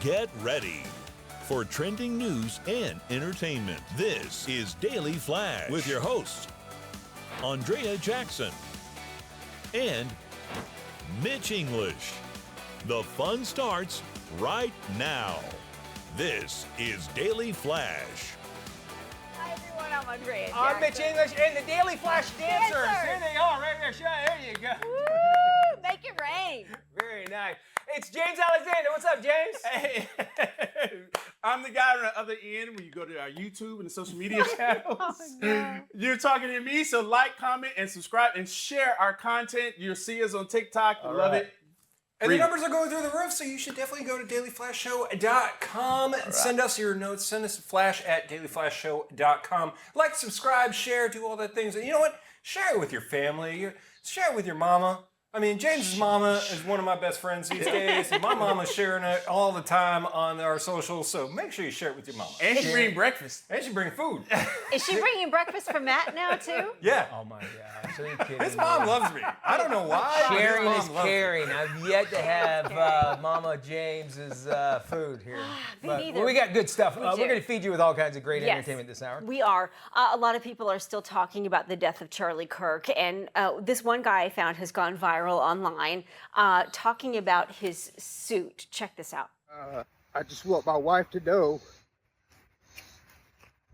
Get ready for trending news and entertainment. This is Daily Flash with your hosts, Andrea Jackson and Mitch English. The fun starts right now. This is Daily Flash. Hi everyone, I'm Andrea Jackson. I'm Mitch English and the Daily Flash dancers. Dancers. Here they are, right there. There you go. Woo! Make it rain. Very nice. It's James Alexander. What's up, James? Hey, I'm the guy on the other end when you go to our YouTube and the social media channels. Oh, no. You're talking to me, so like, comment, and subscribe, and share our content. You'll see us on TikTok. You love it. And the numbers are going through the roof, so you should definitely go to dailyflashshow.com. Send us your notes. Send us a flash at dailyflashshow.com. Like, subscribe, share, do all that things. And you know what? Share it with your family. Share it with your mama. I mean, James's mama is one of my best friends these days, and my mama's sharing it all the time on our socials, so make sure you share it with your mama. And she bring breakfast. And she bring food. Is she bringing breakfast for Matt now too? Yeah. Oh my gosh, are you kidding His me? mom loves me. I don't know why. but his Sharing mom is loves me. caring. I've yet to have Mama James's food here. Me But neither. we got good stuff. We We're do. going to feed you with all kinds of great Yes, entertainment this hour. We are. A lot of people are still talking about the death of Charlie Kirk, and this one guy I found has gone viral online, talking about his suit. Check this out. I just want my wife to know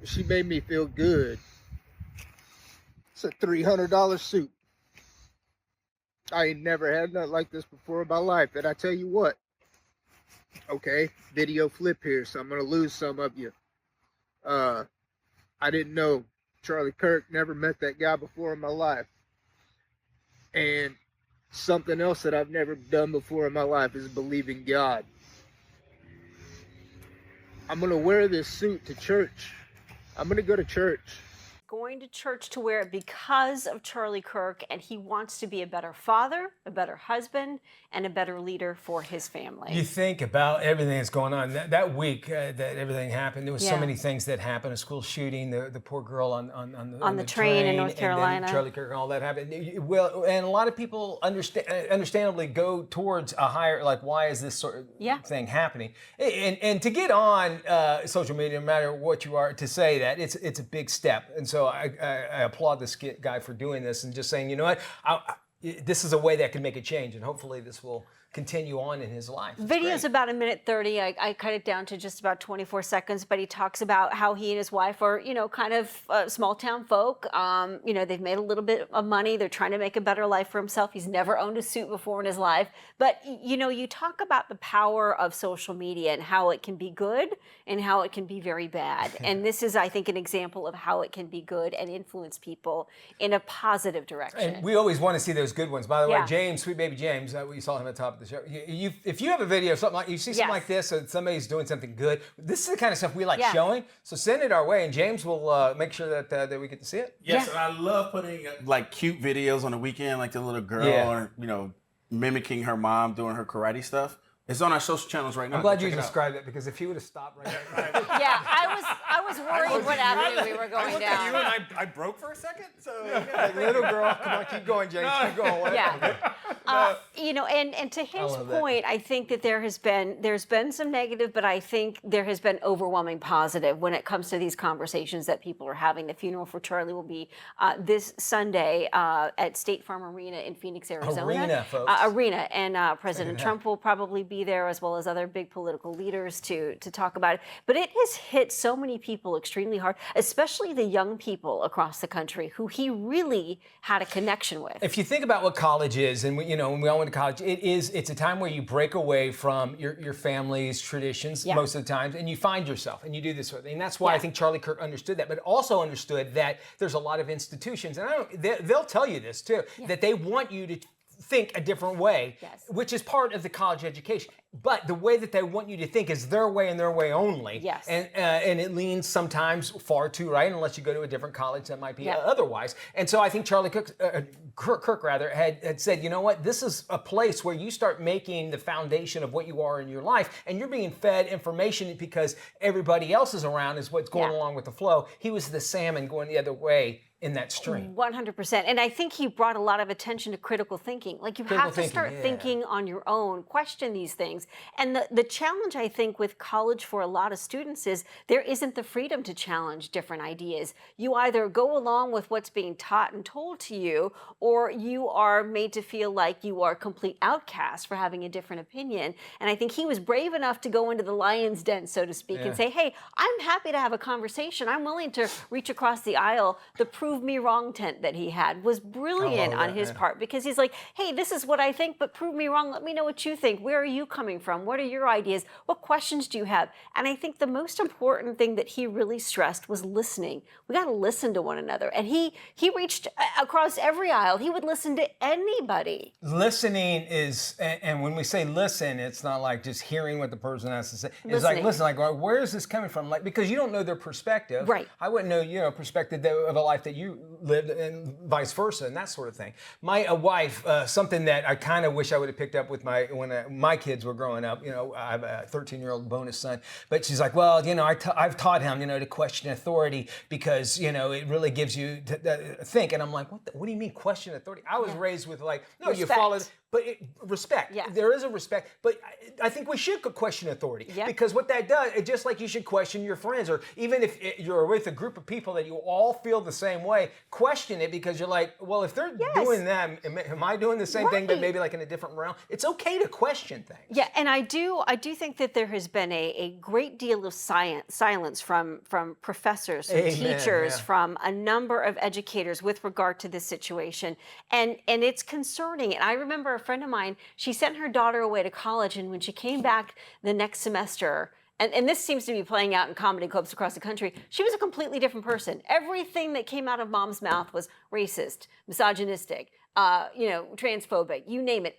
she made me feel good. It's a $300 suit. I ain't never had nothing like this before in my life. And I tell you what, okay, video flip here, so I'm going to lose some of you. I didn't know Charlie Kirk, never met that guy before in my life. And something else that I've never done before in my life is believe in God. I'm going to wear this suit to church. I'm going to go to church. Going to church to wear it because of Charlie Kirk, and he wants to be a better father, a better husband, and a better leader for his family. You think about everything that's going on. That week that everything happened, there was so Yeah. many things that happened. A school shooting, the poor girl on the train in North and Carolina. then Charlie Kirk and all that happened. Well, and a lot of people understandably go towards a higher, like, why is this sort of thing happening? And to get on social media, no matter what you are, to say that, it's a big step. And so I applaud this guy for doing this and just saying, you know what, this is a way that can make a change, and hopefully this will continue on in his life. Video's about 1:30. I cut it down to just about 24 seconds, but he talks about how he and his wife are, kind of small town folk. They've made a little bit of money. They're trying to make a better life for himself. He's never owned a suit before in his life. But, you talk about the power of social media and how it can be good and how it can be very bad. And this is, I think, an example of how it can be good and influence people in a positive direction. And we always want to see those good ones. By the way, Yeah. James, sweet baby James, we saw him at the top of the show. If you have a video, something like you see something like this, or somebody's doing something good, this is the kind of stuff we like showing. So send it our way, and James will make sure that we get to see it. Yes, and I love putting like cute videos on the weekend, like the little girl, or mimicking her mom doing her karate stuff. It's on our social channels right now. I'm glad Go you check it out. described that, because if he would have stopped right there. Yeah, I was worried what avenue we were going down. You and I broke for a second, so Like, little girl, come on, keep going, James, keep going. Yeah. And to his love that. point, I think that there's been some negative, but I think there has been overwhelming positive when it comes to these conversations that people are having. The funeral for Charlie will be this Sunday at State Farm Arena in Phoenix, Arizona. Arena, folks. Arena, and President Trump will probably be there, as well as other big political leaders to talk about it. But it has hit so many people extremely hard, especially the young people across the country who he really had a connection with. If you think about what college is, and when we all went to college, it's a time where you break away from your family's traditions most of the times, and you find yourself, and you do this sort of thing. And that's why I think Charlie Kirk understood that, but also understood that there's a lot of institutions, and they'll tell you this too, that they want you to think a different way, which is part of the college education. But the way that they want you to think is their way and their way only. Yes. And it leans sometimes far too right, unless you go to a different college that might be otherwise. And so I think Charlie Kirk had said, you know what, this is a place where you start making the foundation of what you are in your life, and you're being fed information because everybody else is around is what's going along with the flow. He was the salmon going the other way in that stream. 100%. And I think he brought a lot of attention to critical thinking. Like, you have to start thinking on your own, question these things. And the challenge, I think, with college for a lot of students is there isn't the freedom to challenge different ideas. You either go along with what's being taught and told to you, or you are made to feel like you are a complete outcast for having a different opinion. And I think he was brave enough to go into the lion's den, so to speak, and say, hey, I'm happy to have a conversation. I'm willing to reach across the aisle. The prove me wrong tent that he had was brilliant on his part, because he's like, hey, this is what I think, but prove me wrong. Let me know what you think. Where are you coming from? What are your ideas? What questions do you have? And I think the most important thing that he really stressed was listening. We got to listen to one another. And he reached across every aisle. He would listen to anybody. Listening is, and when we say listen, it's not like just hearing what the person has to say. It's like, listen, like, where is this coming from? Like, because you don't know their perspective. Right. I wouldn't know, perspective of a life that you lived, and vice versa, and that sort of thing. My wife, something that I kind of wish I would have picked up with when my kids were growing up. I have a 13-year-old bonus son, but she's like, well, I've taught him, to question authority because, it really gives you to think. And I'm like, what do you mean question authority? I was raised with like, no, respect. You follow. But respect. Yeah. There is a respect. But I think we should question authority. Yeah. Because what that does, it's just like you should question your friends, or even if you're with a group of people that you all feel the same way, question it, because you're like, well, if they're doing that, am I doing the same thing, but maybe like in a different realm? It's okay to question things. Yeah, and I do think that there has been a great deal of silence from professors, from teachers, from a number of educators with regard to this situation. And it's concerning. And I remember a friend of mine, she sent her daughter away to college, and when she came back the next semester, and this seems to be playing out in comedy clubs across the country, she was a completely different person. Everything that came out of mom's mouth was racist, misogynistic, transphobic, you name it.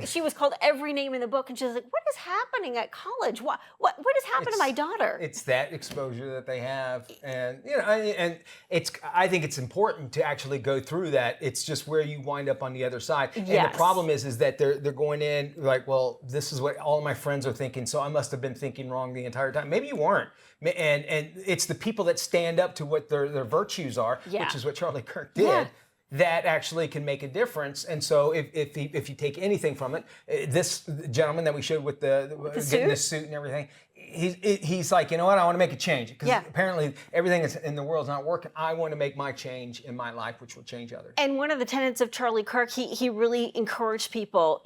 She was called every name in the book, and she was like, what is happening at college? What has happened to my daughter? It's that exposure that they have, and I think it's important to actually go through that. It's just where you wind up on the other side. And the problem is that they're going in like, well, this is what all my friends are thinking, so I must have been thinking wrong the entire time. Maybe you weren't. And it's the people that stand up to what their virtues are, which is what Charlie Kirk did. That actually can make a difference. And so if you take anything from it, this gentleman that we showed with getting the suit and everything, he's like, you know what, I want to make a change. Because apparently everything in the world is not working. I want to make my change in my life, which will change others. And one of the tenets of Charlie Kirk, he really encouraged people,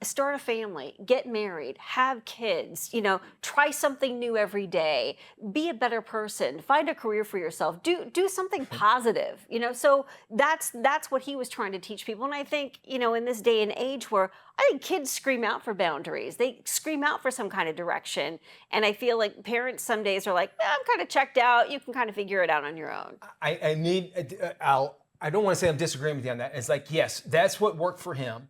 start a family, get married, have kids, try something new every day, be a better person, find a career for yourself, do something positive, So that's what he was trying to teach people. And I think, in this day and age where I think kids scream out for boundaries, they scream out for some kind of direction. And I feel like parents some days are like, I'm kind of checked out. You can kind of figure it out on your own. I don't want to say I'm disagreeing with you on that. It's like, yes, that's what worked for him.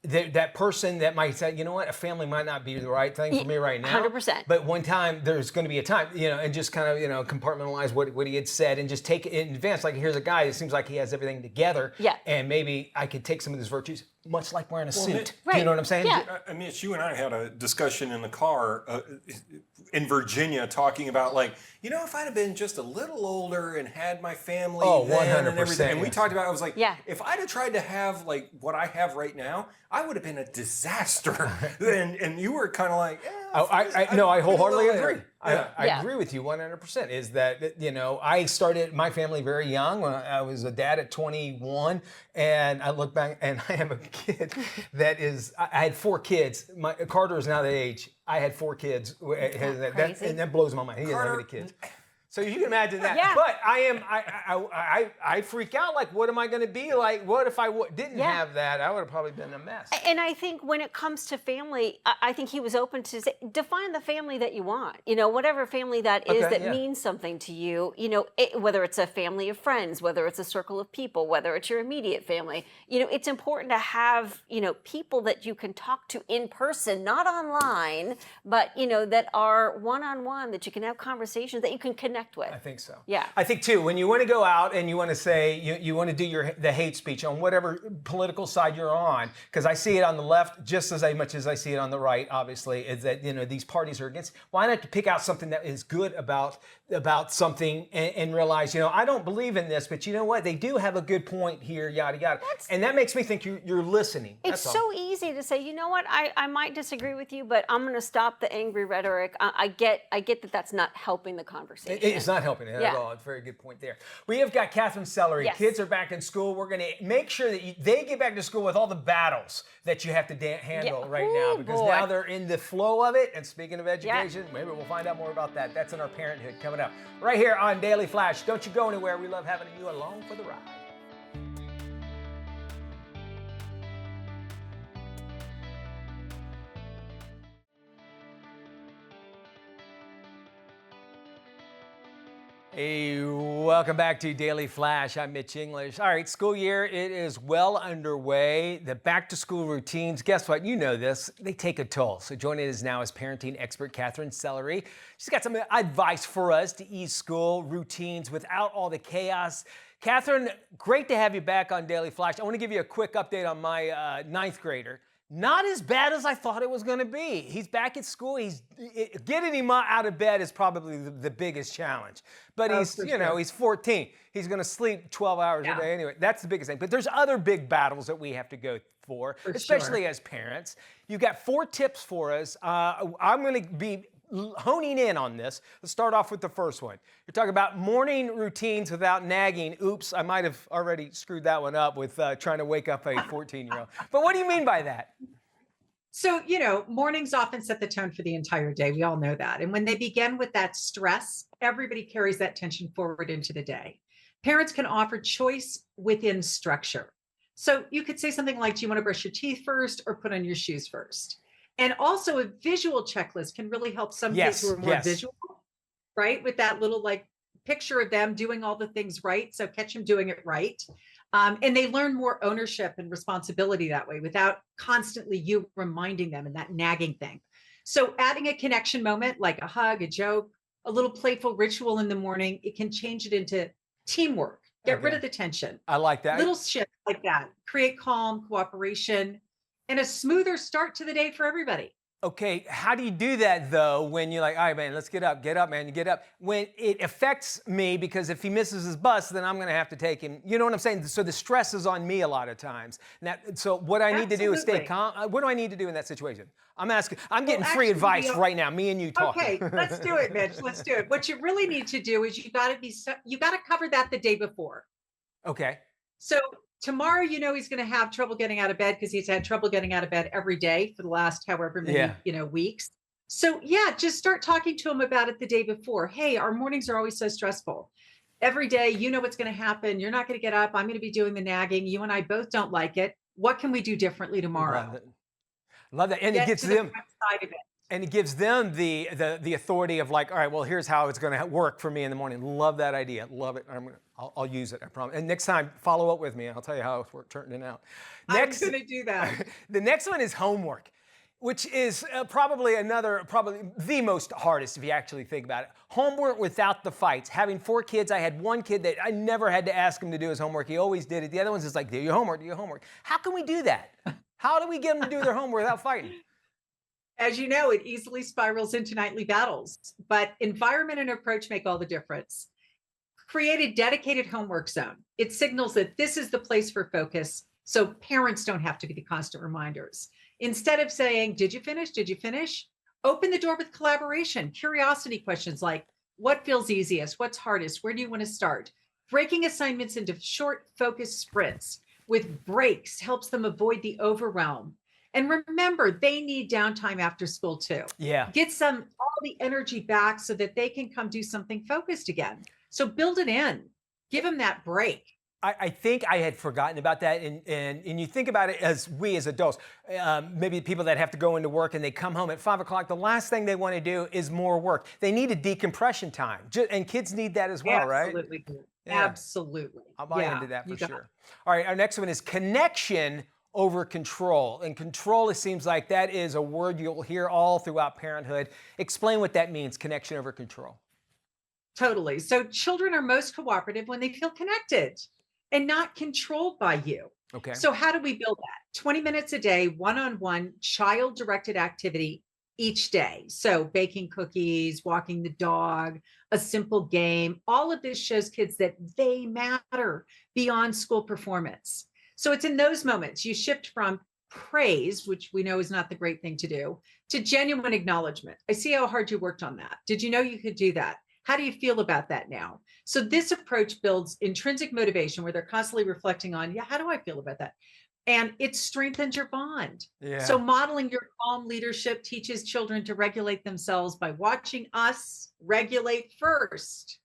That person that might say, you know what, a family might not be the right thing for me right now. 100%. But one time, there's going to be a time, and just kind of, compartmentalize what he had said and just take it in advance. Like, here's a guy that seems like he has everything together. Yeah. And maybe I could take some of his virtues, much like wearing a suit. Right. You know what I'm saying? Yeah. Mitch, you and I had a discussion in the car in Virginia talking about, like, if I'd have been just a little older and had my family then 100%, and everything. And we talked about, I was like, Yeah. if I'd have tried to have, like, what I have right now, I would have been a disaster. and you were kind of like, I wholeheartedly agree. Yeah. I agree with you 100%. Is that, I started my family very young. When I was a dad at 21, and I look back and I have a kid that is, I had 4 kids. Carter is now the age. I had 4 kids. And that blows my mind. He doesn't have any kids. So you can imagine that. Yeah. But I freak out. Like, what am I going to be like? What if I didn't have that? I would have probably been a mess. And I think when it comes to family, I think he was open to say, define the family that you want. Whatever family that is means something to you. Whether it's a family of friends, whether it's a circle of people, whether it's your immediate family. It's important to have people that you can talk to in person, not online, but that are one-on-one, that you can have conversations, that you can connect connect with. I think so. Yeah. I think too, when you want to go out and you want to say, you want to do the hate speech on whatever political side you're on, because I see it on the left just as much as I see it on the right, obviously, is that, these parties are against. Why not pick out something that is good about something and realize, I don't believe in this, but you know what? They do have a good point here, yada, yada. And that makes me think you're listening. It's so easy to say, you know what, I might disagree with you, but I'm going to stop the angry rhetoric. I get that that's not helping the conversation. It's not helping it at all. It's a very good point there. We have got Catherine Sellery. Yes. Kids are back in school. We're going to make sure that they get back to school with all the battles that you have to handle right now, because now they're in the flow of it. And speaking of education, maybe we'll find out more about that. That's in our parenthood coming up right here on Daily Flash. Don't you go anywhere. We love having you along for the ride. Hey, welcome back to Daily Flash. I'm Mitch English. All right, school year, it is well underway. The back-to-school routines, guess what? You know this. They take a toll. So joining us now is parenting expert Catherine Sellery. She's got some advice for us to ease school routines without all the chaos. Catherine, great to have you back on Daily Flash. I want to give you a quick update on my ninth grader. Not as bad as I thought it was going to be. He's back at school. Getting him out of bed is probably the biggest challenge. But he's 14. He's going to sleep 12 hours a day anyway. That's the biggest thing. But there's other big battles that we have to go for especially as parents. You've got 4 tips for us. I'm going to be honing in on this. Let's start off with the first one. You're talking about morning routines without nagging. Oops, I might have already screwed that one up with trying to wake up a 14-year-old. But what do you mean by that? So, mornings often set the tone for the entire day. We all know that. And when they begin with that stress, everybody carries that tension forward into the day. Parents can offer choice within structure. So you could say something like, do you want to brush your teeth first or put on your shoes first? And also a visual checklist can really help some kids who are more visual, right? With that little picture of them doing all the things right. So catch them doing it right. And they learn more ownership and responsibility that way without constantly you reminding them and that nagging thing. So adding a connection moment like a hug, a joke, a little playful ritual in the morning, it can change it into teamwork. Get rid of the tension. I like that. Little shit like that. Create calm, cooperation, and a smoother start to the day for everybody. Okay, how do you do that though when you're like, all right, man, let's get up, man, you get up. When it affects me, because if he misses his bus, then I'm gonna have to take him. You know what I'm saying? So the stress is on me a lot of times. Now, so what I need to do is stay calm. What do I need to do in that situation? I'm getting free advice right now, me and you talking. Okay, let's do it, Mitch, let's do it. What you really need to do is you gotta cover that the day before. Okay. So tomorrow, he's going to have trouble getting out of bed because he's had trouble getting out of bed every day for the last however many, weeks. So just start talking to him about it the day before. Hey, our mornings are always so stressful. Every day, you know what's going to happen. You're not going to get up. I'm going to be doing the nagging. You and I both don't like it. What can we do differently tomorrow? Love that. And it gets them side of it. And it gives them the authority of like, all right, well, here's how it's going to work for me in the morning. Love that idea. Love it. I'll use it. I promise. And next time, follow up with me. I'll tell you how it's turning out. Next, I'm going to do that. The next one is homework, which is probably the most hardest if you actually think about it. Homework without the fights. Having 4 kids, I had one kid that I never had to ask him to do his homework. He always did it. The other one's just like, do your homework, do your homework. How can we do that? How do we get them to do their homework without fighting? As you know, it easily spirals into nightly battles, but environment and approach make all the difference. Create a dedicated homework zone. It signals that this is the place for focus, so parents don't have to be the constant reminders. Instead of saying, did you finish? Did you finish? Open the door with collaboration, curiosity questions like, what feels easiest? What's hardest? Where do you want to start? Breaking assignments into short, focused sprints with breaks helps them avoid the overwhelm. And remember, they need downtime after school too. Yeah. Get all the energy back so that they can come do something focused again. So build it in. Give them that break. I think I had forgotten about that, and you think about it as adults, maybe people that have to go into work and they come home at 5 o'clock, the last thing they want to do is more work. They need a decompression time, and kids need that as well, right? Absolutely. Yeah. Absolutely. I'll buy into that for sure. All right, our next one is connection over control. And control, it seems like that is a word you'll hear all throughout parenthood. Explain what that means, connection over control. Totally. So children are most cooperative when they feel connected and not controlled by you. Okay. So how do we build that? 20 minutes a day, one-on-one child-directed activity each day. So baking cookies, walking the dog, a simple game. All of this shows kids that they matter beyond school performance. So it's in those moments you shift from praise, which we know is not the great thing to do, to genuine acknowledgement. I see how hard you worked on that. Did you know you could do that? How do you feel about that now? So this approach builds intrinsic motivation where they're constantly reflecting on, yeah, how do I feel about that? And it strengthens your bond. Yeah. So modeling your calm leadership teaches children to regulate themselves by watching us regulate first.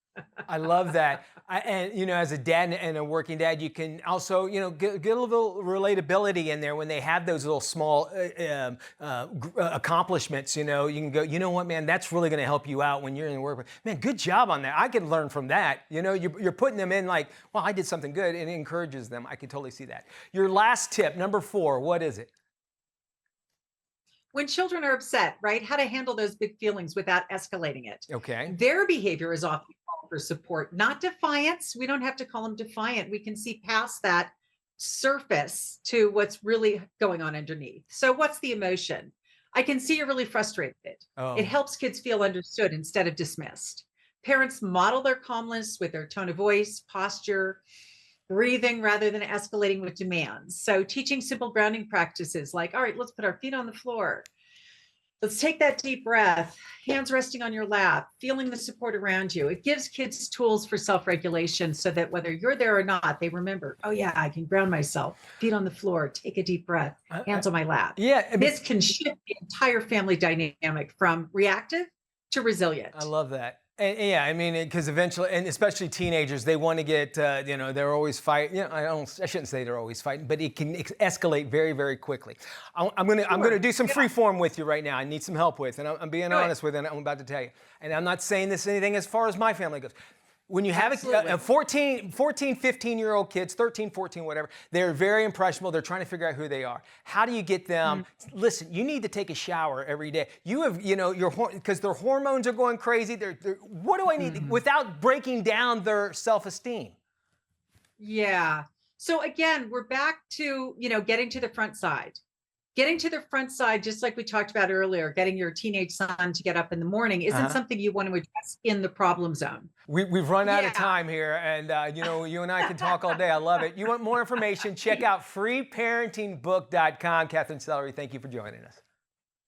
I love that. And, you know, as a dad and a working dad, you can also, you know, get a little relatability in there when they have those little small accomplishments. You know, you can go, you know what, man, that's really going to help you out when you're in the work. Man, good job on that. I can learn from that. You know, you're putting them in like, well, I did something good, and it encourages them. I can totally see that. Your last tip, number 4, what is it? When children are upset, right? How to handle those big feelings without escalating it. Okay. Their behavior is often called for support, not defiance. We don't have to call them defiant. We can see past that surface to what's really going on underneath. So what's the emotion? I can see you're really frustrated. Oh. It helps kids feel understood instead of dismissed. Parents model their calmness with their tone of voice, posture, breathing rather than escalating with demands. So teaching simple grounding practices like, all right, let's put our feet on the floor. Let's take that deep breath, hands resting on your lap, feeling the support around you. It gives kids tools for self-regulation so that whether you're there or not, they remember, oh yeah, I can ground myself, feet on the floor, take a deep breath, hands on my lap. Yeah. I mean, this can shift the entire family dynamic from reactive to resilient. I love that. And yeah, I mean, because eventually, and especially teenagers, they want to get, you know, they're always fighting. You know, I shouldn't say they're always fighting, but it can escalate very, very quickly. I'm gonna do some free form with you right now. I need some help with, and I'm being honest with you, and I'm about to tell you. And I'm not saying this anything as far as my family goes. When you have a 14, 15-year-old kids, 13, 14, whatever, they're very impressionable. They're trying to figure out who they are. How do you get them? Listen, you need to take a shower every day. You have, you know, because their hormones are going crazy. What do I need without breaking down their self-esteem? Yeah. So again, we're back to, you know, getting to the front side. Getting to the front side, just like we talked about earlier, getting your teenage son to get up in the morning isn't something you want to address in the problem zone. We've run out of time here, and you know, you and I can talk all day. I love it. You want more information? Check out freeparentingbook.com. Catherine Sellery, thank you for joining us.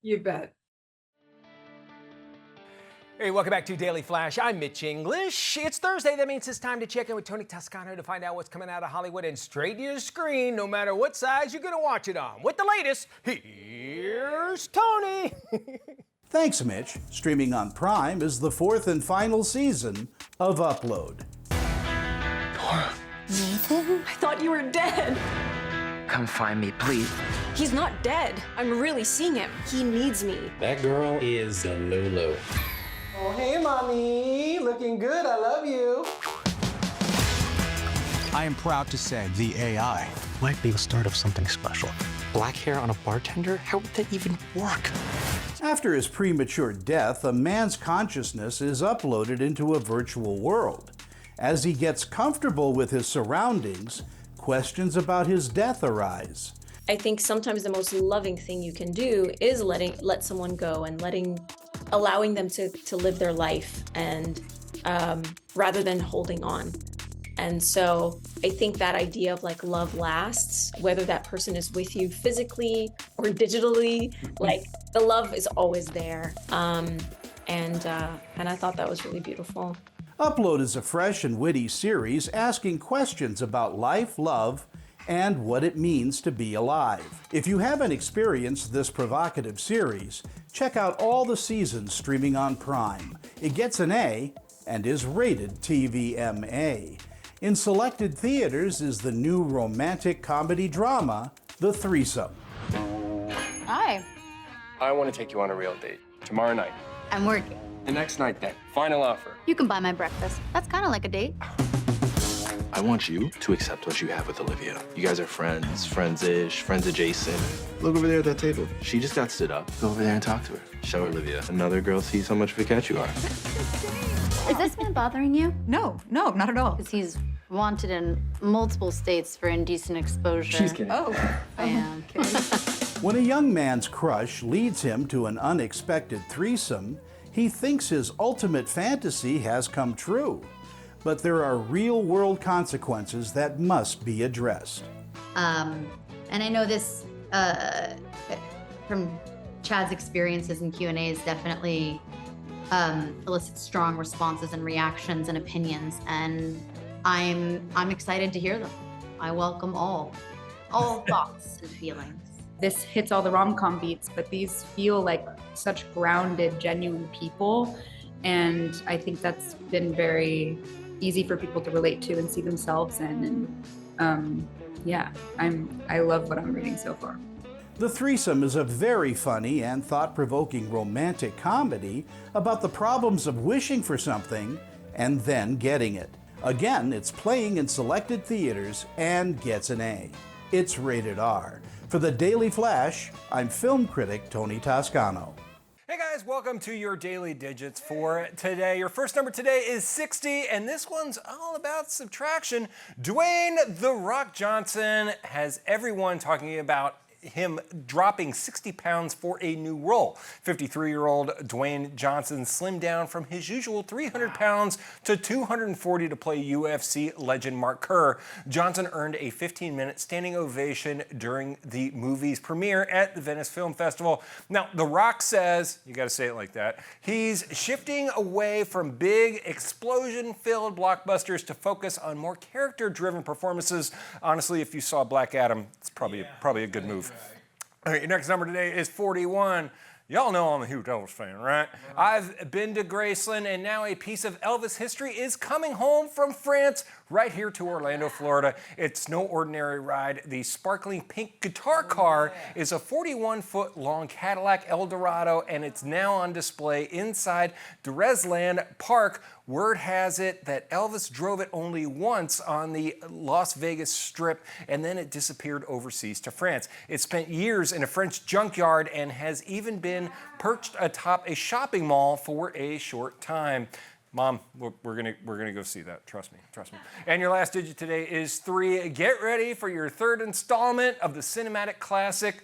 You bet. Hey, welcome back to Daily Flash. I'm Mitch English. It's Thursday. That means it's time to check in with Tony Toscano to find out what's coming out of Hollywood and straight to your screen, no matter what size you're going to watch it on. With the latest, here's Tony. Thanks, Mitch. Streaming on Prime is the 4th and final season of Upload. Nathan? I thought you were dead. Come find me, please. He's not dead. I'm really seeing him. He needs me. That girl is a Lulu. Oh, hey, Mommy. Looking good. I love you. I am proud to say the AI Might be the start of something special. Black hair on a bartender? How would that even work? After his premature death, a man's consciousness is uploaded into a virtual world. As he gets comfortable with his surroundings, questions about his death arise. I think sometimes the most loving thing you can do is let someone go and allowing them to live their life, and rather than holding on. And so I think that idea of like love lasts, whether that person is with you physically or digitally, like the love is always there. And I thought that was really beautiful. Upload is a fresh and witty series asking questions about life, love, and what it means to be alive. If you haven't experienced this provocative series, check out all the seasons streaming on Prime. It gets an A and is rated TVMA. In selected theaters is the new romantic comedy drama, The Threesome. Hi. I want to take you on a real date. Tomorrow night. I'm working. The next night then. Final offer. You can buy my breakfast. That's kind of like a date. I want you to accept what you have with Olivia. You guys are friends, friends-ish, friends adjacent. Look over there at that table. She just got stood up. Go over there and talk to her. Show Olivia. Another girl sees how much of a catch you are. Is this man bothering you? No, not at all. Because he's wanted in multiple states for indecent exposure. She's kidding. Oh. I am. When a young man's crush leads him to an unexpected threesome, he thinks his ultimate fantasy has come true. But there are real-world consequences that must be addressed. And I know this from Chad's experiences in Q&As definitely elicits strong responses and reactions and opinions, and I'm excited to hear them. I welcome all thoughts and feelings. This hits all the rom-com beats, but these feel like such grounded, genuine people. And I think that's been very easy for people to relate to and see themselves in. And yeah, I love what I'm reading so far. The Threesome is a very funny and thought-provoking romantic comedy about the problems of wishing for something and then getting it. Again, it's playing in selected theaters and gets an A. It's rated R. For the Daily Flash, I'm film critic Tony Toscano. Hey guys, welcome to your Daily Digits for today. Your first number today is 60, and this one's all about subtraction. Dwayne "The Rock" Johnson has everyone talking about him dropping 60 pounds for a new role. 53-year-old Dwayne Johnson slimmed down from his usual 300 pounds to 240 to play UFC legend Mark Kerr. Johnson earned a 15-minute standing ovation during the movie's premiere at the Venice Film Festival. Now, The Rock says, you gotta say it like that, he's shifting away from big, explosion-filled blockbusters to focus on more character-driven performances. Honestly, if you saw Black Adam, it's probably a good move. All right, your next number today is 41. Y'all know I'm a huge Elvis fan, right? I've been to Graceland, and now a piece of Elvis history is coming home from France right here to Orlando, Florida. It's no ordinary ride. The sparkling pink guitar car is a 41-foot-long Cadillac Eldorado, and it's now on display inside Duresland Park. Word has it that Elvis drove it only once on the Las Vegas Strip, and then it disappeared overseas to France. It spent years in a French junkyard and has even been perched atop a shopping mall for a short time. Mom, we're gonna go see that. Trust me. And your last digit today is 3. Get ready for your third installment of the cinematic classic,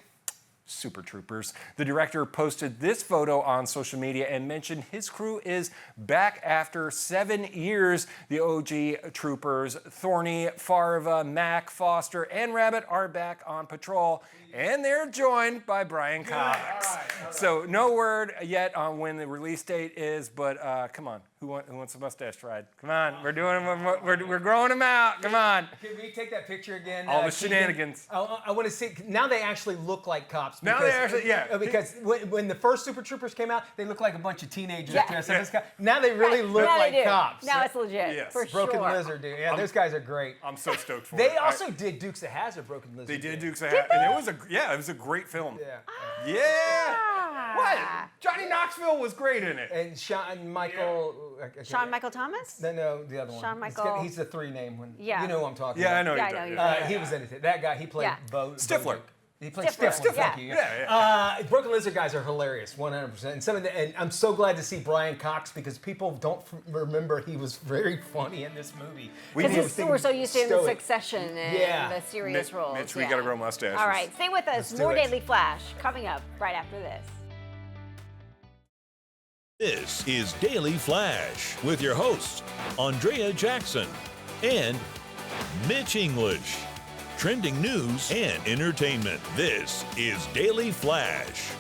Super Troopers. The director posted this photo on social media and mentioned his crew is back after 7 years. The OG Troopers, Thorny, Farva, Mac, Foster, and Rabbit are back on patrol, and they're joined by Brian Cox. Right. So no word yet on when the release date is, but come on, who wants a mustache ride? Come on, we're growing them out. Come on. Can we take that picture again? All the shenanigans. I want to see. Now they actually look like cops. Now they actually, yeah. Because when the first Super Troopers came out, they looked like a bunch of teenagers dressed up as cops. Now they really look like cops. Now it's legit, yes. for Broken sure. Lizard, dude. Yeah, those guys are great. I'm so stoked for it. They also did Dukes of Hazzard, Broken Lizard. They did Dukes of Hazzard, and it was a great film. Yeah. What? Johnny Knoxville was great in it. And Sean Michael. Sean Michael Thomas? No, the other one. Sean Michael. He's the 3-name one. Yeah. You know who I'm talking Yeah, about. I know. He was in it. That guy, he played Stifler. He played Stifler. Thank you. Broken Lizard guys are hilarious, 100%. And I'm so glad to see Brian Cox because people don't remember he was very funny in this movie. Because we're so used to him in Succession and the serious roles. Mitch, we got to grow mustaches. All right, stay with us. More Daily Flash coming up right after this. This is Daily Flash with your hosts, Andrea Jackson and Mitch English. Trending news and entertainment. This is Daily Flash.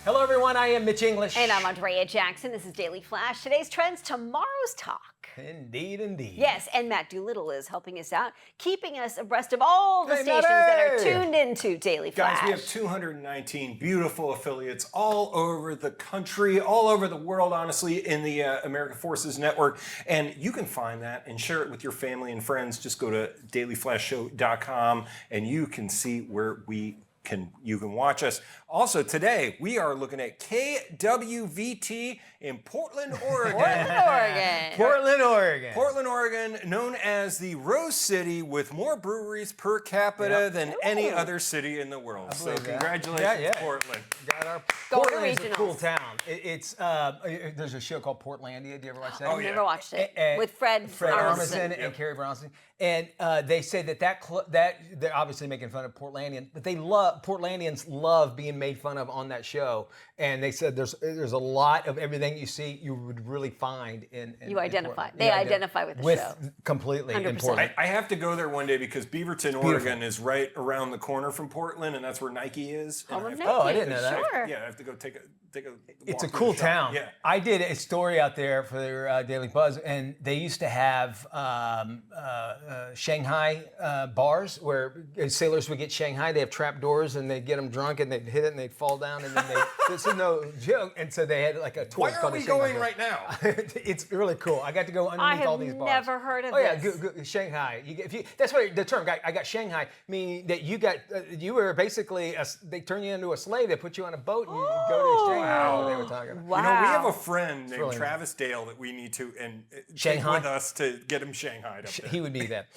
Hello, everyone. I am Mitch English. And I'm Andrea Jackson. This is Daily Flash. Today's trends, tomorrow's talk. Indeed, indeed. Yes, and Matt Doolittle is helping us out, keeping us abreast of all the stations that are tuned into Daily Flash. Guys, we have 219 beautiful affiliates all over the country, all over the world, honestly, in the American Forces Network. And you can find that and share it with your family and friends. Just go to dailyflashshow.com and you can see where we you can watch us. Also today we are looking at KWVT in Portland, Oregon. Portland, Oregon, known as the Rose City with more breweries per capita than any other city in the world. So congratulations, Portland. Got our Portland is a cool town. It's there's a show called Portlandia. Did you ever watch that? I've never watched it. With Fred Armisen and Carrie Bronson. And they say that they're obviously making fun of Portlandians, but Portlandians love being made fun of on that show. And they said there's a lot of everything you see you would really find in you identify. Portland. They identify with the show. Completely 100%. in Portland. I have to go there one day because Beaverton, Oregon is right around the corner from Portland, and that's where Nike is. I didn't know that. Sure. Yeah, I have to go take a It's a walk cool through the shop. town. Yeah. I did a story out there for their Daily Buzz, and they used to have Shanghai bars where sailors would get Shanghai. They have trap doors, and they'd get them drunk, and they'd hit it, and they'd fall down, and then this is no joke. And so they had like a tour. Why are we going right now? It's really cool. I got to go underneath all these bars. I have never heard of this. Oh yeah, Shanghai. That's what the term. I got Shanghai, meaning that you were basically they turn you into a slave. They put you on a boat and you go to exchange. Wow. They were talking about. Wow. You know, we have a friend named Travis Dale that we need to take with us to get him Shanghai'd up there. He would be that.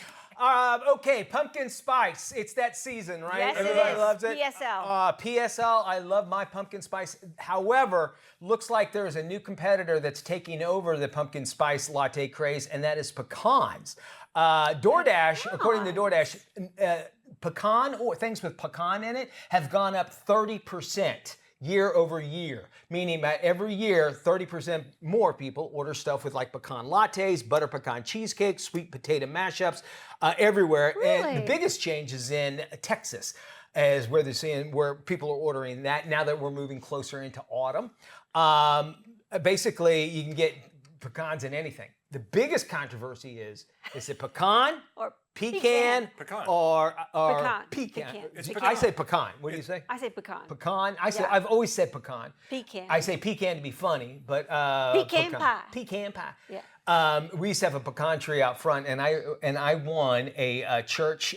Okay, pumpkin spice. It's that season, right? Yes, Everybody it is. loves it. PSL. PSL, I love my pumpkin spice. However, looks like there's a new competitor that's taking over the pumpkin spice latte craze, and that is pecans. DoorDash, according to DoorDash, pecan or things with pecan in it have gone up 30%. Year over year, meaning that every year, 30% more people order stuff with like pecan lattes, butter pecan cheesecakes, sweet potato mashups, everywhere. Really? And the biggest change is in Texas, as where they're seeing where people are ordering that now that we're moving closer into autumn. Basically, you can get pecans in anything. The biggest controversy is it pecan or pecan or pecan? I say pecan. What do you say? I say pecan. Pecan. I've always said pecan. Pecan. I say pecan to be funny, but pecan pie. Pecan pie. Yeah. We used to have a pecan tree out front, and I won a church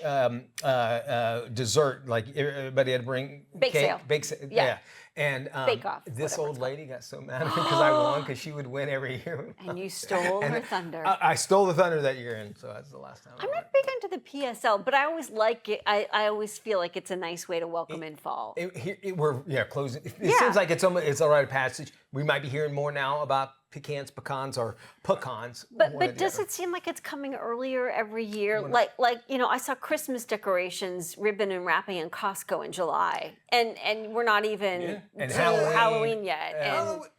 dessert. Like everybody had to bring bake sale. Yeah. And Bake Off, this old lady got so mad at me because I won, because she would win every year. And you stole her thunder. I stole the thunder that year, and so that's the last time. I'm not big into the PSL, but I always like it. I always feel like it's a nice way to welcome in fall. We're closing. It seems like it's a rite of passage. We might be hearing more now about pecans or pecans. But does it seem like it's coming earlier every year? Like I saw Christmas decorations, ribbon and wrapping in Costco in July, and we're not even to Halloween yet.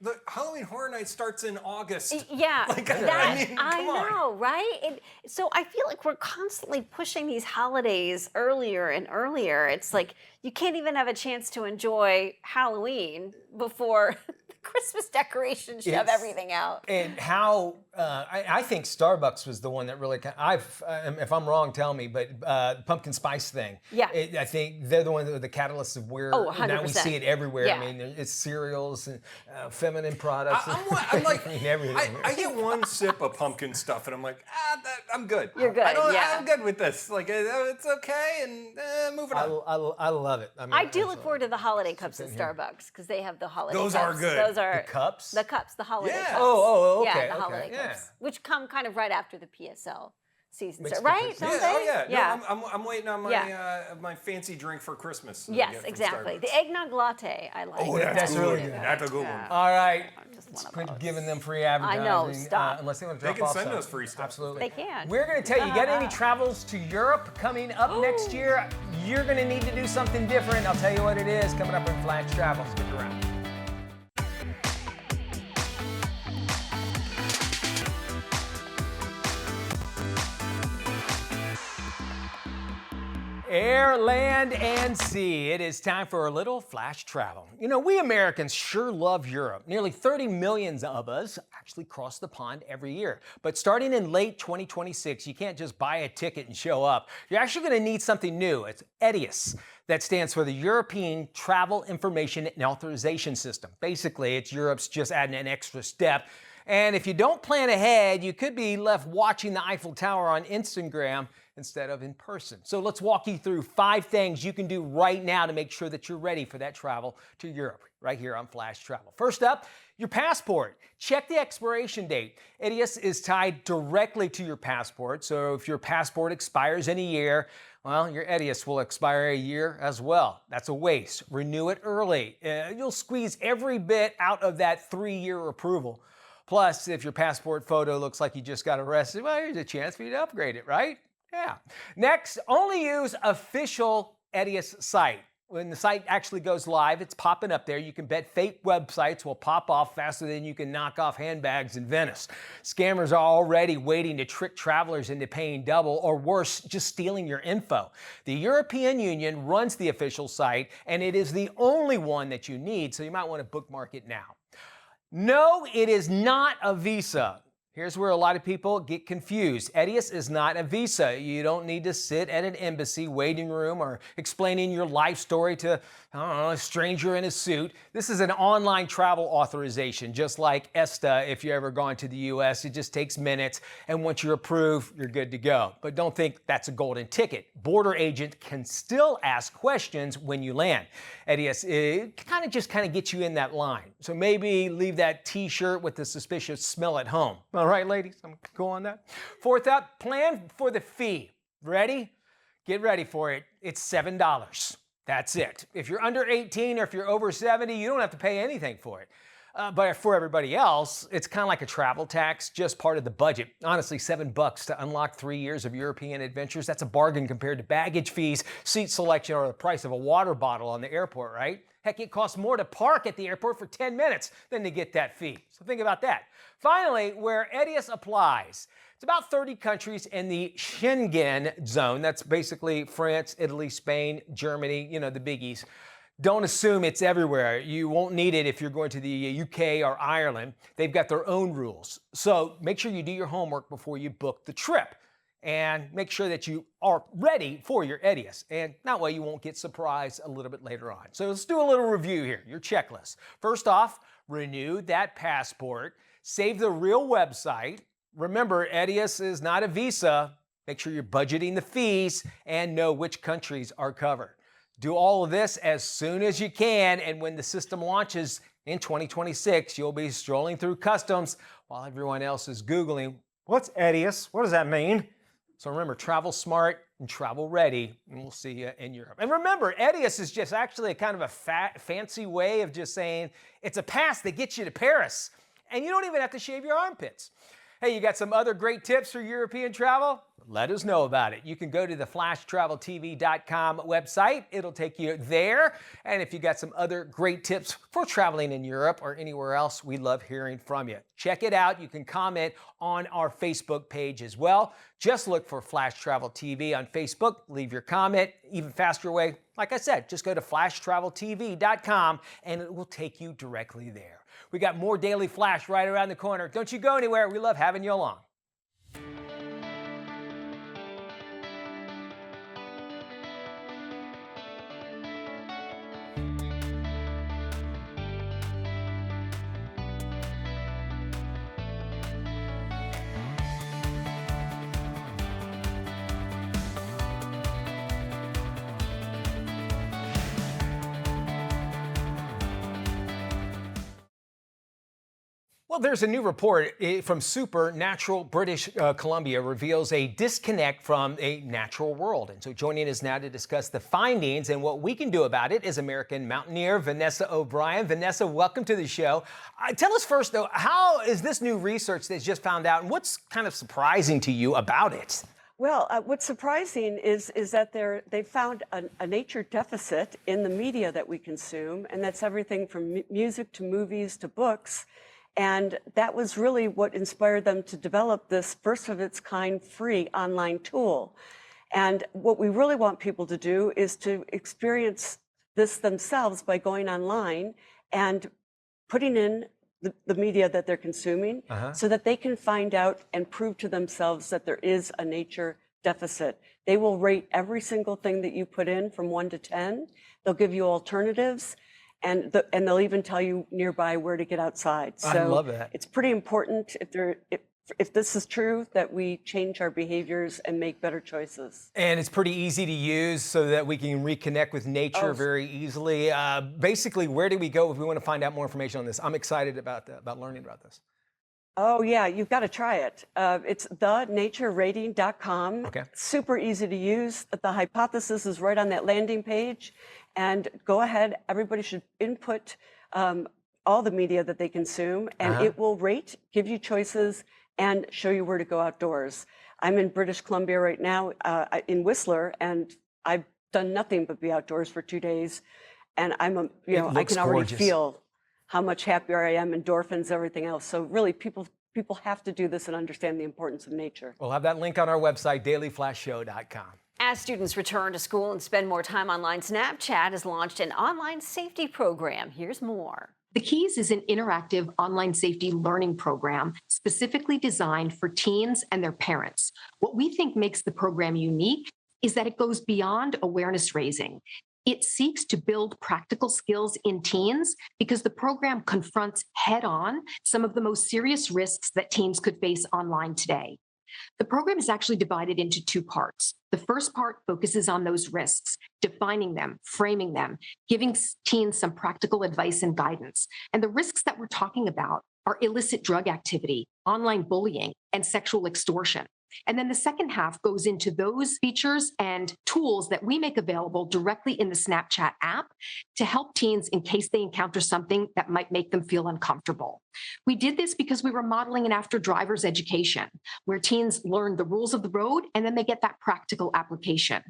The Halloween Horror Night starts in August. Yeah, I know, right? So I feel like we're constantly pushing these holidays earlier and earlier. It's like you can't even have a chance to enjoy Halloween before Christmas decorations shove everything out. And how I think Starbucks was the one that really. If I'm wrong, tell me. But pumpkin spice thing. Yeah. I think they're the one that were the catalyst of where now we see it everywhere. Yeah. I mean, it's cereals and feminine products. I'm like, everything. I get one sip of pumpkin stuff, and I'm like, I'm good. You're good. I'm good with this. Like, it's okay, and moving on. I love it. I mean, I do look forward to the holiday cups at Starbucks because they have the holiday Those cups. are good. Those are the cups. The cups, the holiday cups. Okay. Yeah, the holiday cups, which come kind of right after the PSL season, Makes right? Don't they? Oh yeah. Yeah. No, I'm waiting on my fancy drink for Christmas. Yes, exactly. The eggnog latte, I like. Oh, that's really good. That's a good one. All right. Just Quit giving them free advertising. I know. Stop. Unless they want to drop They can off send stuff. us free stuff. Absolutely. They can. We're going to tell you got any travels to Europe coming up next year? You're going to need to do something different. I'll tell you what it is coming up in Flash Travel. Stick around. Air, land, and sea. It is time for a little flash travel. You know, we Americans sure love Europe. Nearly 30 million of us actually cross the pond every year. But starting in late 2026, you can't just buy a ticket and show up. You're actually going to need something new. It's ETIAS. That stands for the European Travel Information and Authorization System. Basically, it's Europe's just adding an extra step. And if you don't plan ahead, you could be left watching the Eiffel Tower on Instagram instead of in person. So let's walk you through 5 things you can do right now to make sure that you're ready for that travel to Europe, right here on Flash Travel. First up, your passport. Check the expiration date. ETIAS is tied directly to your passport, so if your passport expires in a year, well, your ETIAS will expire a year as well. That's a waste. Renew it early. You'll squeeze every bit out of that 3-year approval. Plus, if your passport photo looks like you just got arrested, well, here's a chance for you to upgrade it, right? Yeah. Next, only use official ETIAS site. When the site actually goes live, it's popping up there. You can bet fake websites will pop off faster than you can knock off handbags in Venice. Scammers are already waiting to trick travelers into paying double, or worse, just stealing your info. The European Union runs the official site, and it is the only one that you need, so you might want to bookmark it now. No, it is not a visa. Here's where a lot of people get confused. ETIAS is not a visa. You don't need to sit at an embassy waiting room or explaining your life story to, I don't know, a stranger in a suit. This is an online travel authorization, just like ESTA if you've ever gone to the US. It just takes minutes, and once you're approved, you're good to go. But don't think that's a golden ticket. Border agent can still ask questions when you land. ETIAS kind of gets you in that line. So maybe leave that t-shirt with the suspicious smell at home. All right, ladies, I'm gonna go on that. Fourth up, plan for the fee. Ready? Get ready for it. It's $7. That's it. If you're under 18 or if you're over 70, you don't have to pay anything for it. But for everybody else, it's kind of like a travel tax, just part of the budget. Honestly, $7 to unlock 3 years of European adventures. That's a bargain compared to baggage fees, seat selection, or the price of a water bottle on the airport, right? Heck, it costs more to park at the airport for 10 minutes than to get that fee. So think about that. Finally, where ETIAS applies. It's about 30 countries in the Schengen zone. That's basically France, Italy, Spain, Germany, you know, the biggies. Don't assume it's everywhere. You won't need it if you're going to the UK or Ireland. They've got their own rules. So make sure you do your homework before you book the trip. And make sure that you are ready for your ETIAS. And that way you won't get surprised a little bit later on. So let's do a little review here, your checklist. First off, renew that passport. Save the real website. Remember, ETIAS is not a visa. Make sure you're budgeting the fees and know which countries are covered. Do all of this as soon as you can, and when the system launches in 2026, you'll be strolling through customs while everyone else is Googling, what's ETIAS? What does that mean? So remember, travel smart and travel ready, and we'll see you in Europe. And remember, ETIAS is just actually a kind of a fancy way of just saying it's a pass that gets you to Paris, and you don't even have to shave your armpits. Hey, you got some other great tips for European travel? Let us know about it. You can go to the flashtraveltv.com website. It'll take you there. And if you got some other great tips for traveling in Europe or anywhere else, we love hearing from you. Check it out. You can comment on our Facebook page as well. Just look for Flash Travel TV on Facebook. Leave your comment. Even faster way, like I said, just go to flashtraveltv.com and it will take you directly there. We got more Daily Flash right around the corner. Don't you go anywhere. We love having you along. Well, there's a new report from Supernatural British Columbia reveals a disconnect from a natural world. And so joining us now to discuss the findings and what we can do about it is American mountaineer Vanessa O'Brien. Vanessa, welcome to the show. Tell us first, though, how is this new research that's just found out, and what's kind of surprising to you about it? Well, what's surprising is that they've found a nature deficit in the media that we consume, and that's everything from music to movies to books. And that was really what inspired them to develop this first of its kind free online tool. And what we really want people to do is to experience this themselves by going online and putting in the media that they're consuming so that they can find out and prove to themselves that there is a nature deficit. They will rate every single thing that you put in from 1 to 10. They'll give you alternatives. And they'll even tell you nearby where to get outside. So I love that. It's pretty important if this is true, that we change our behaviors and make better choices. And it's pretty easy to use so that we can reconnect with nature very easily. Basically, where do we go if we want to find out more information on this? I'm excited about learning about this. Oh, yeah, you've got to try it. It's thenaturerating.com. Okay. Super easy to use. The hypothesis is right on that landing page. And go ahead, everybody should input all the media that they consume, and it will rate, give you choices, and show you where to go outdoors. I'm in British Columbia right now, in Whistler, and I've done nothing but be outdoors for 2 days. And I can already feel how much happier I am, endorphins, everything else. So really, people have to do this and understand the importance of nature. We'll have that link on our website, dailyflashshow.com. As students return to school and spend more time online, Snapchat has launched an online safety program. Here's more. The Keys is an interactive online safety learning program specifically designed for teens and their parents. What we think makes the program unique is that it goes beyond awareness raising. It seeks to build practical skills in teens because the program confronts head-on some of the most serious risks that teens could face online today. The program is actually divided into 2 parts. The first part focuses on those risks, defining them, framing them, giving teens some practical advice and guidance. And the risks that we're talking about are illicit drug activity, online bullying, and sexual extortion. And then the second half goes into those features and tools that we make available directly in the Snapchat app to help teens in case they encounter something that might make them feel uncomfortable. We did this because we were modeling an after driver's education, where teens learn the rules of the road and then they get that practical application.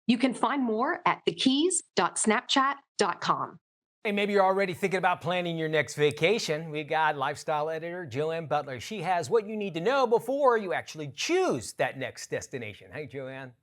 You can find more at thekeys.snapchat.com. Hey, maybe you're already thinking about planning your next vacation. We got lifestyle editor Joanne Butler. She has what you need to know before you actually choose that next destination. Hey, Joanne.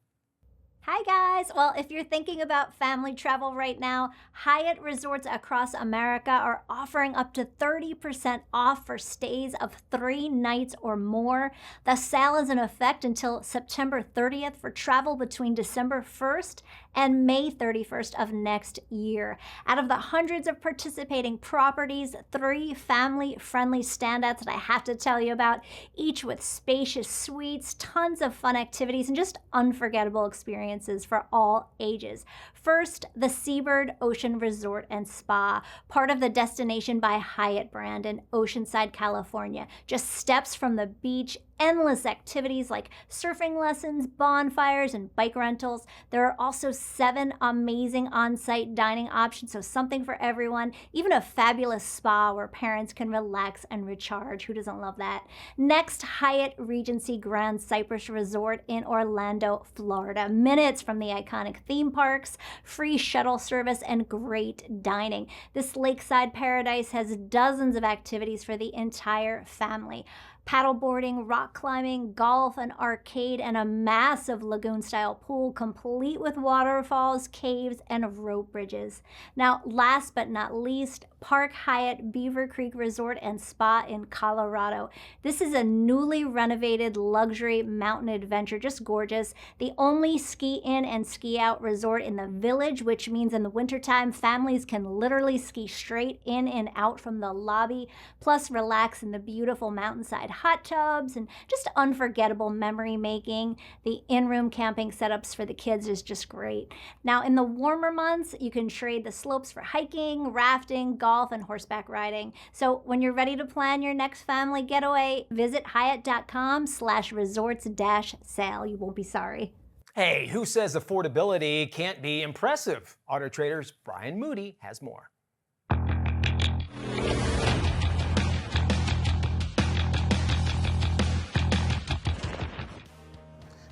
Hi guys! Well, if you're thinking about family travel right now, Hyatt Resorts across America are offering up to 30% off for stays of 3 nights or more. The sale is in effect until September 30th for travel between December 1st and May 31st of next year. Out of the hundreds of participating properties, 3 family-friendly standouts that I have to tell you about, each with spacious suites, tons of fun activities, and just unforgettable experiences for all ages. First, the Seabird Ocean Resort and Spa, part of the Destination by Hyatt brand in Oceanside, California. Just steps from the beach, endless activities like surfing lessons, bonfires, and bike rentals. There are also 7 amazing on-site dining options, so something for everyone. Even a fabulous spa where parents can relax and recharge. Who doesn't love that? Next, Hyatt Regency Grand Cypress Resort in Orlando, Florida. Minutes from the iconic theme parks, free shuttle service, and great dining. This lakeside paradise has dozens of activities for the entire family. Paddleboarding, rock climbing, golf, an arcade, and a massive lagoon-style pool complete with waterfalls, caves, and rope bridges. Now, last but not least, Park Hyatt Beaver Creek Resort and Spa in Colorado. This is a newly renovated luxury mountain adventure, just gorgeous. The only ski-in and ski-out resort in the village, which means in the wintertime, families can literally ski straight in and out from the lobby, plus relax in the beautiful mountainside hot tubs and just unforgettable memory making. The in-room camping setups for the kids is just great. Now, in the warmer months, you can trade the slopes for hiking, rafting, golf, and horseback riding. So when you're ready to plan your next family getaway, visit hyatt.com/resorts-sale. You won't be sorry. Hey, who says affordability can't be impressive? Auto Trader's Brian Moody has more.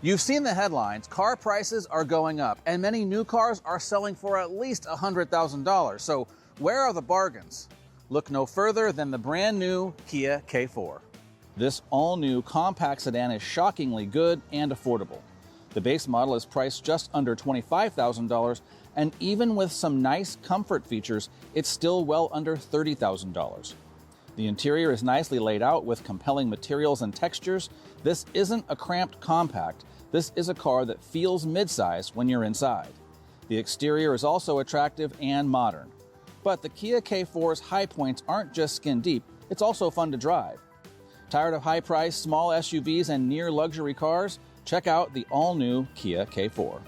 You've seen the headlines. Car prices are going up, and many new cars are selling for at least $100,000. So where are the bargains? Look no further than the brand new Kia K4. This all-new compact sedan is shockingly good and affordable. The base model is priced just under $25,000, and even with some nice comfort features, it's still well under $30,000. The interior is nicely laid out with compelling materials and textures. This isn't a cramped compact. This is a car that feels midsize when you're inside. The exterior is also attractive and modern. But the Kia K4's high points aren't just skin deep, it's also fun to drive. Tired of high-priced small SUVs and near-luxury cars? Check out the all-new Kia K4.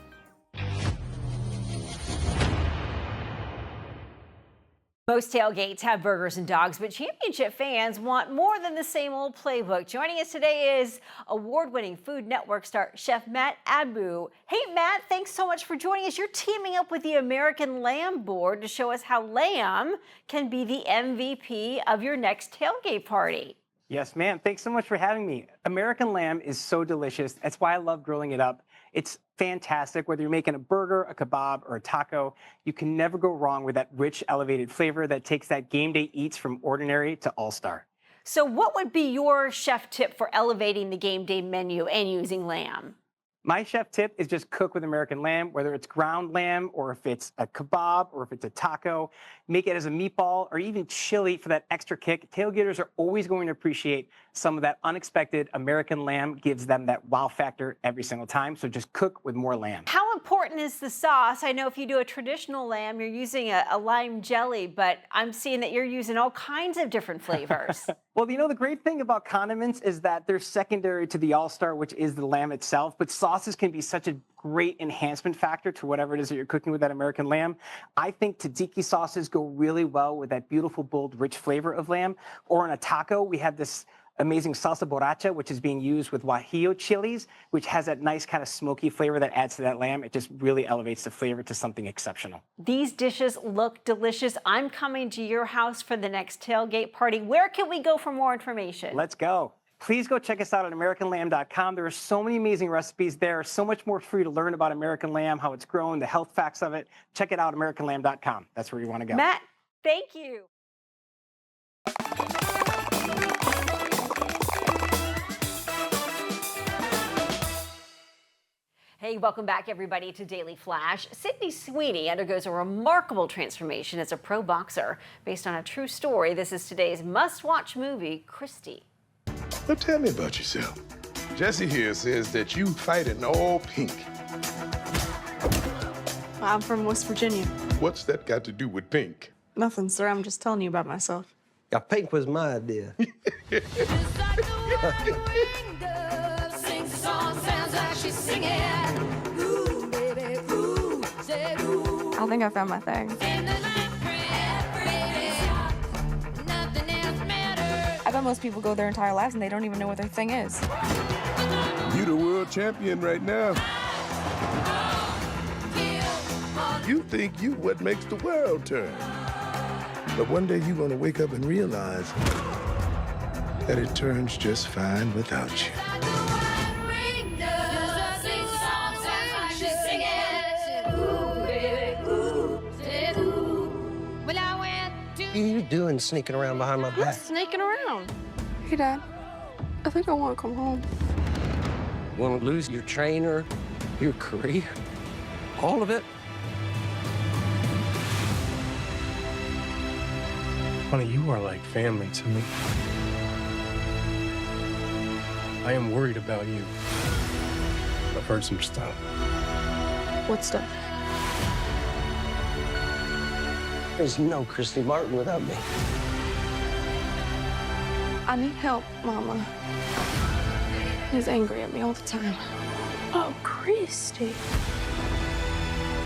Most tailgates have burgers and dogs, but championship fans want more than the same old playbook. Joining us today is award-winning Food Network star Chef Matt Abu. Hey, Matt, thanks so much for joining us. You're teaming up with the American Lamb Board to show us how lamb can be the MVP of your next tailgate party. Yes, ma'am. Thanks so much for having me. American lamb is so delicious. That's why I love grilling it up. It's fantastic. Whether you're making a burger, a kebab, or a taco, you can never go wrong with that rich, elevated flavor that takes that game day eats from ordinary to all-star. So what would be your chef tip for elevating the game day menu and using lamb? My chef tip is just cook with American lamb, whether it's ground lamb or if it's a kebab or if it's a taco. Make it as a meatball or even chili for that extra kick. Tailgaters are always going to appreciate some of that unexpected American lamb, gives them that wow factor every single time. So just cook with more lamb. How important is the sauce? I know if you do a traditional lamb, you're using a lime jelly, but I'm seeing that you're using all kinds of different flavors. Well, you know, the great thing about condiments is that they're secondary to the all-star, which is the lamb itself, but sauces can be such a great enhancement factor to whatever it is that you're cooking with that American lamb. I think tzatziki sauces go really well with that beautiful, bold, rich flavor of lamb. Or on a taco, we have this amazing salsa borracha, which is being used with guajillo chilies, which has that nice kind of smoky flavor that adds to that lamb. It just really elevates the flavor to something exceptional. These dishes look delicious. I'm coming to your house for the next tailgate party. Where can we go for more information? Let's go. Please go check us out at AmericanLamb.com. There are so many amazing recipes there, so much more for you to learn about American lamb, how it's grown, the health facts of it. Check it out, AmericanLamb.com. That's where you want to go. Matt, thank you. Hey, welcome back, everybody, to Daily Flash. Sydney Sweeney undergoes a remarkable transformation as a pro boxer. Based on a true story, this is today's must-watch movie, Christy. Well, tell me about yourself. Jesse here says that you fight in all pink. I'm from West Virginia. What's that got to do with pink? Nothing, sir. I'm just telling you about myself. Yeah, pink was my idea. I think I found my thing. I bet most people go their entire lives and they don't even know what their thing is. You the world champion right now. You think you what makes the world turn. But one day you're gonna wake up and realize that it turns just fine without you. What are you doing sneaking around behind my back? I'm sneaking around. Hey, Dad. I think I want to come home. You want to lose your trainer, your career, all of it? Honey, you are like family to me. I am worried about you. I've heard some stuff. What stuff? There's no Christy Martin without me. I need help, Mama. He's angry at me all the time. Oh, Christy.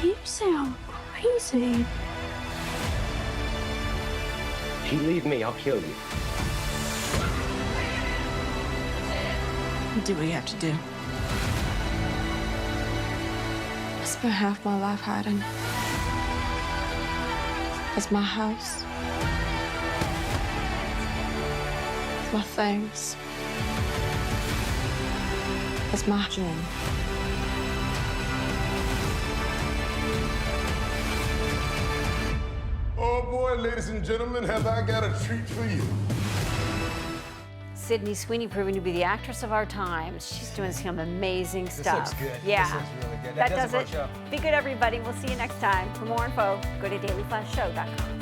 You sound crazy. If you leave me, I'll kill you. Do what you have to do. I spent half my life hiding. It's my house. It's my things. It's my gym. Oh boy, ladies and gentlemen, have I got a treat for you. Sydney Sweeney proving to be the actress of our times. She's doing some amazing stuff. This looks good. Yeah. This looks really good. That does for our it. show. Be good, everybody. We'll see you next time. For more info, go to dailyflashshow.com.